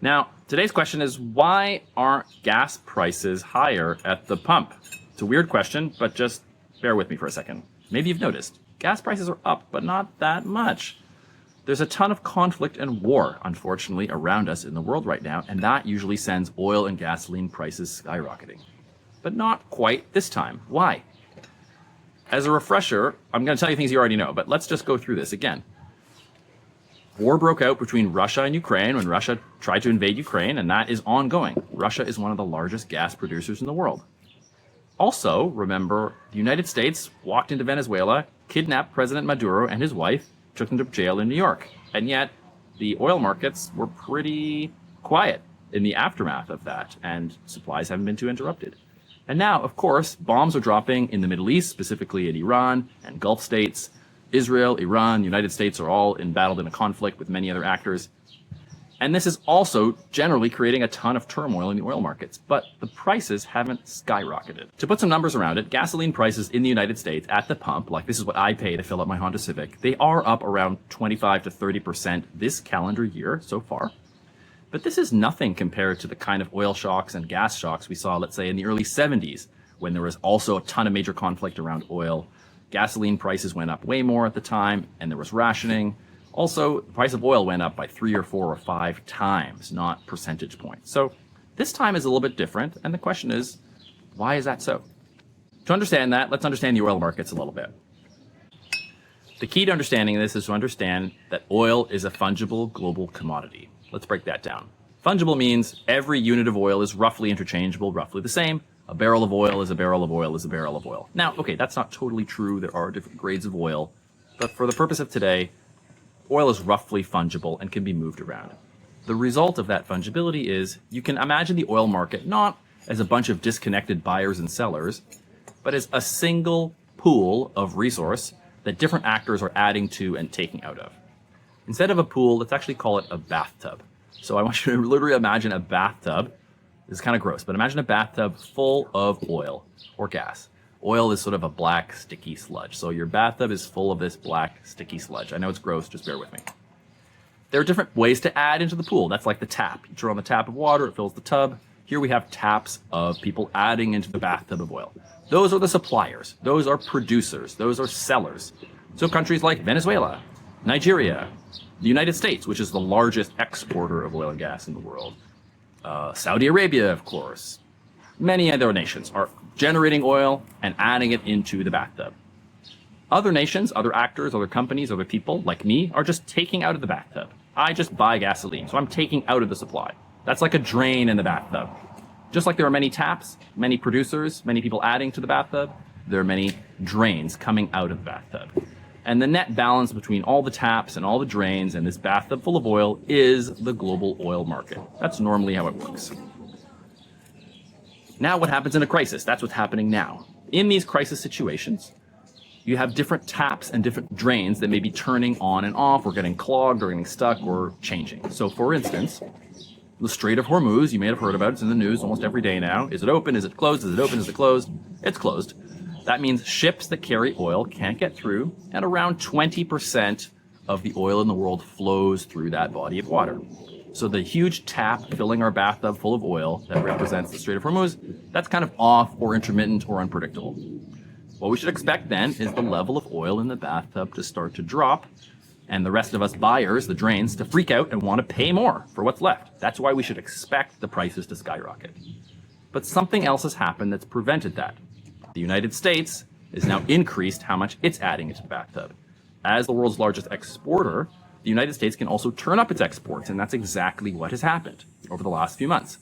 Now, today's question is, why aren't gas prices higher at the pump? It's a weird question, but just bear with me for a second. Maybe you've noticed, gas prices are up, but not that much. There's a ton of conflict and war, unfortunately, around us in the world right now, and that usually sends oil and gasoline prices skyrocketing. But not quite this time. Why? As a refresher, I'm going to tell you things you already know, but let's just go through this again. War broke out between Russia and Ukraine when Russia tried to invade Ukraine, and that is ongoing. Russia is one of the largest gas producers in the world. Also, remember, the United States walked into Venezuela, kidnapped President Maduro and his wife, took them to jail in New York. And yet, the oil markets were pretty quiet in the aftermath of that, and supplies haven't been too interrupted. And now, of course, bombs are dropping in the Middle East, specifically in Iran and Gulf states. Israel, Iran, the United States are all embattled in a conflict with many other actors. And this is also generally creating a ton of turmoil in the oil markets, but the prices haven't skyrocketed. To put some numbers around it, gasoline prices in the United States at the pump, like this is what I pay to fill up my Honda Civic, they are up around 25 to 30% this calendar year so far. But this is nothing compared to the kind of oil shocks and gas shocks we saw, let's say, in the early 70s, when there was also a ton of major conflict around oil. Gasoline prices went up way more at the time, and there was rationing. Also, the price of oil went up by 3 or 4 or 5 times, not percentage points. So this time is a little bit different, and the question is, why is that so? To understand that, let's understand the oil markets a little bit. The key to understanding this is to understand that oil is a fungible global commodity. Let's break that down. Fungible means every unit of oil is roughly interchangeable, roughly the same. A barrel of oil is a barrel of oil is a barrel of oil. Now, okay, that's not totally true. There are different grades of oil. But for the purpose of today, oil is roughly fungible and can be moved around. The result of that fungibility is you can imagine the oil market not as a bunch of disconnected buyers and sellers, but as a single pool of resource that different actors are adding to and taking out of. Instead of a pool, let's actually call it a bathtub. So I want you to literally imagine a bathtub. This is kind of gross, but imagine a bathtub full of oil or gas. Oil is sort of a black, sticky sludge. So your bathtub is full of this black, sticky sludge. I know it's gross, just bear with me. There are different ways to add into the pool. That's like the tap. You turn on the tap of water, it fills the tub. Here we have taps of people adding into the bathtub of oil. Those are the suppliers. Those are producers. Those are sellers. So countries like Venezuela, Nigeria, the United States, which is the largest exporter of oil and gas in the world, Saudi Arabia, of course, many other nations are generating oil and adding it into the bathtub. Other nations, other actors, other companies, other people like me are just taking out of the bathtub. I just buy gasoline, so I'm taking out of the supply. That's like a drain in the bathtub. Just like there are many taps, many producers, many people adding to the bathtub, there are many drains coming out of the bathtub. And the net balance between all the taps and all the drains and this bathtub full of oil is the global oil market. That's normally how it works. Now what happens in a crisis? That's what's happening now. In these crisis situations, you have different taps and different drains that may be turning on and off or getting clogged or getting stuck or changing. So for instance, the Strait of Hormuz, you may have heard about it. It's in the news almost every day now. Is it open? Is it closed? Is it open? Is it closed? It's closed. That means ships that carry oil can't get through, and around 20% of the oil in the world flows through that body of water. So the huge tap filling our bathtub full of oil that represents the Strait of Hormuz, that's kind of off or intermittent or unpredictable. What we should expect then is the level of oil in the bathtub to start to drop, and the rest of us buyers, the drains, to freak out and want to pay more for what's left. That's why we should expect the prices to skyrocket. But something else has happened that's prevented that. The United States has now increased how much it's adding into the bathtub. As the world's largest exporter, the United States can also turn up its exports, and that's exactly what has happened over the last few months.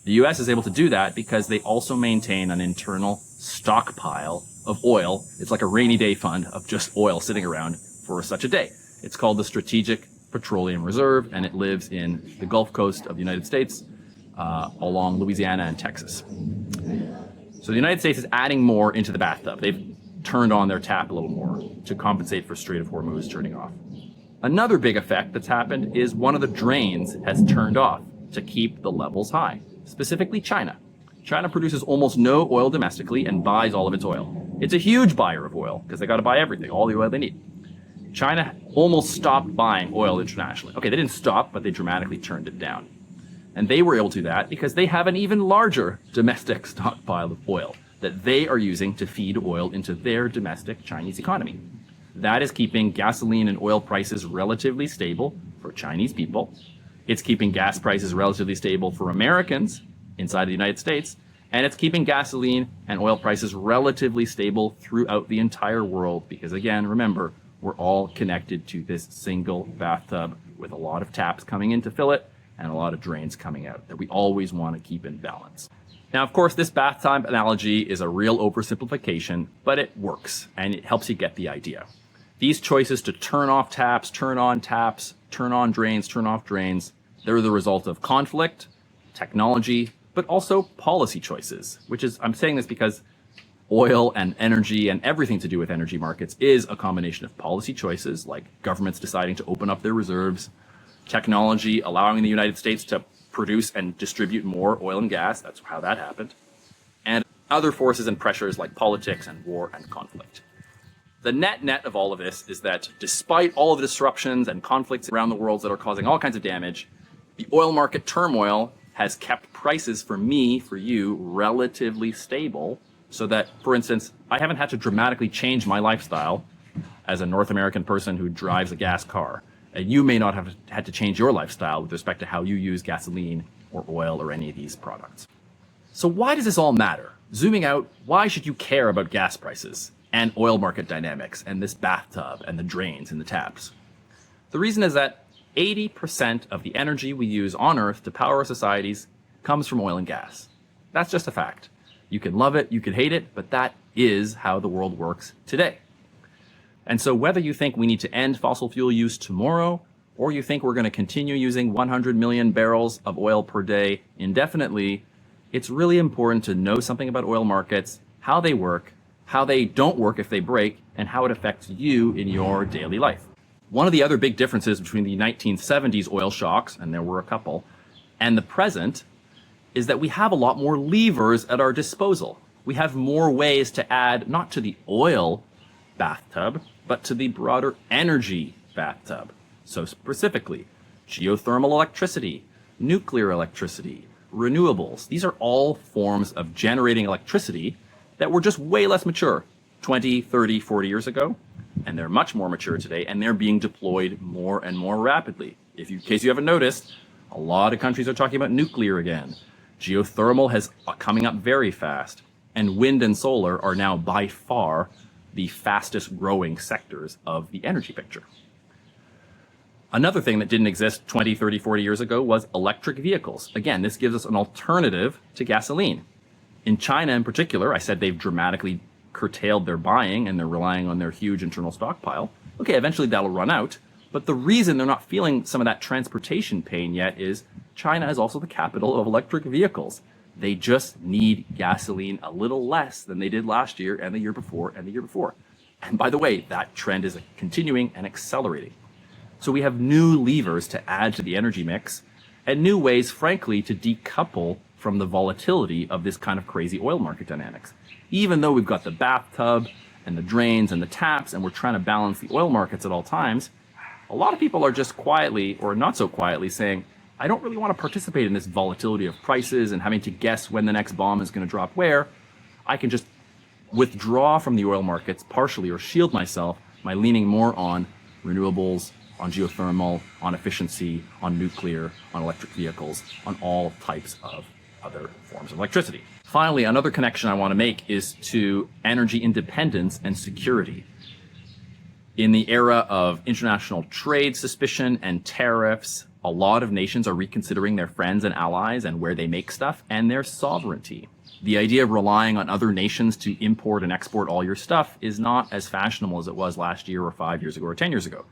The US is able to do that because they also maintain an internal stockpile of oil. It's like a rainy day fund of just oil sitting around for such a day. It's called the Strategic Petroleum Reserve, and it lives in the Gulf Coast of the United States, along Louisiana and Texas. So the United States is adding more into the bathtub. They've turned on their tap a little more to compensate for Strait of Hormuz turning off. Another big effect that's happened is one of the drains has turned off to keep the levels high, specifically China. China produces almost no oil domestically and buys all of its oil. It's a huge buyer of oil because they got to buy everything, all the oil they need. China almost stopped buying oil internationally. Okay, they didn't stop, but they dramatically turned it down. And they were able to do that because they have an even larger domestic stockpile of oil that they are using to feed oil into their domestic Chinese economy. That is keeping gasoline and oil prices relatively stable for Chinese people. It's keeping gas prices relatively stable for Americans inside the United States. And it's keeping gasoline and oil prices relatively stable throughout the entire world because, again, remember, we're all connected to this single bathtub with a lot of taps coming in to fill it and a lot of drains coming out that we always want to keep in balance. Now, of course, this bathtub analogy is a real oversimplification, but it works and it helps you get the idea. These choices to turn off taps, turn on taps, turn on drains, turn off drains, they're the result of conflict, technology, but also policy choices, which is, I'm saying this because oil and energy and everything to do with energy markets is a combination of policy choices, like governments deciding to open up their reserves, technology allowing the United States to produce and distribute more oil and gas, that's how that happened, and other forces and pressures like politics and war and conflict. The net of all of this is that despite all of the disruptions and conflicts around the world that are causing all kinds of damage, the oil market turmoil has kept prices for me, for you, relatively stable so that, for instance, I haven't had to dramatically change my lifestyle as a North American person who drives a gas car. And you may not have had to change your lifestyle with respect to how you use gasoline or oil or any of these products. So why does this all matter? Zooming out, why should you care about gas prices and oil market dynamics and this bathtub and the drains and the taps? The reason is that 80% of the energy we use on Earth to power our societies comes from oil and gas. That's just a fact. You can love it, you can hate it, but that is how the world works today. And so whether you think we need to end fossil fuel use tomorrow, or you think we're going to continue using 100 million barrels of oil per day indefinitely, it's really important to know something about oil markets, how they work, how they don't work if they break, and how it affects you in your daily life. One of the other big differences between the 1970s oil shocks, and there were a couple, and the present, is that we have a lot more levers at our disposal. We have more ways to add, not to the oil bathtub, but to the broader energy bathtub. So specifically, geothermal electricity, nuclear electricity, renewables. These are all forms of generating electricity that were just way less mature 20, 30, 40 years ago. And they're much more mature today, and they're being deployed more and more rapidly. In case you haven't noticed, a lot of countries are talking about nuclear again. Geothermal has coming up very fast, and wind and solar are now by far the fastest growing sectors of the energy picture. Another thing that didn't exist 20, 30, 40 years ago was electric vehicles. Again, this gives us an alternative to gasoline. In China in particular, I said they've dramatically curtailed their buying and they're relying on their huge internal stockpile. Okay, eventually that'll run out. But the reason they're not feeling some of that transportation pain yet is China is also the capital of electric vehicles. They just need gasoline a little less than they did last year and the year before and the year before. And by the way, that trend is continuing and accelerating. So we have new levers to add to the energy mix and new ways, frankly, to decouple from the volatility of this kind of crazy oil market dynamics. Even though we've got the bathtub and the drains and the taps and we're trying to balance the oil markets at all times, a lot of people are just quietly or not so quietly saying, I don't really want to participate in this volatility of prices and having to guess when the next bomb is going to drop where. I can just withdraw from the oil markets partially or shield myself by leaning more on renewables, on geothermal, on efficiency, on nuclear, on electric vehicles, on all types of other forms of electricity. Finally, another connection I want to make is to energy independence and security. In the era of international trade suspicion and tariffs, a lot of nations are reconsidering their friends and allies and where they make stuff and their sovereignty. The idea of relying on other nations to import and export all your stuff is not as fashionable as it was last year or 5 years ago or 10 years ago.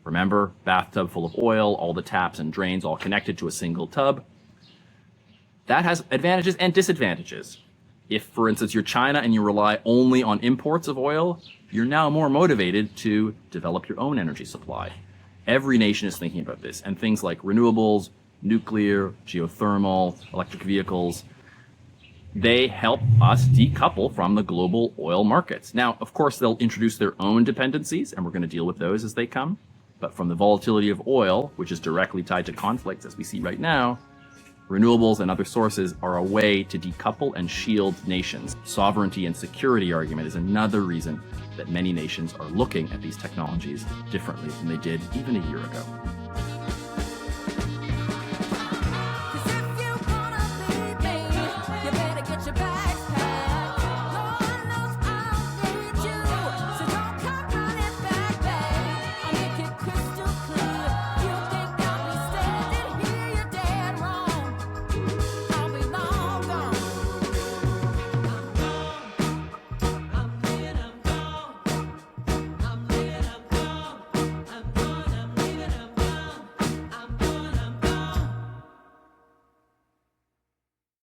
Remember, bathtub full of oil, all the taps and drains all connected to a single tub. That has advantages and disadvantages. If, for instance, you're China and you rely only on imports of oil, you're now more motivated to develop your own energy supply. Every nation is thinking about this, and things like renewables, nuclear, geothermal, electric vehicles, they help us decouple from the global oil markets. Now, of course, they'll introduce their own dependencies, and we're going to deal with those as they come. But from the volatility of oil, which is directly tied to conflicts as we see right now, Renewables and other sources are a way to decouple and shield nations. Sovereignty and security argument is another reason that many nations are looking at these technologies differently than they did even a year ago.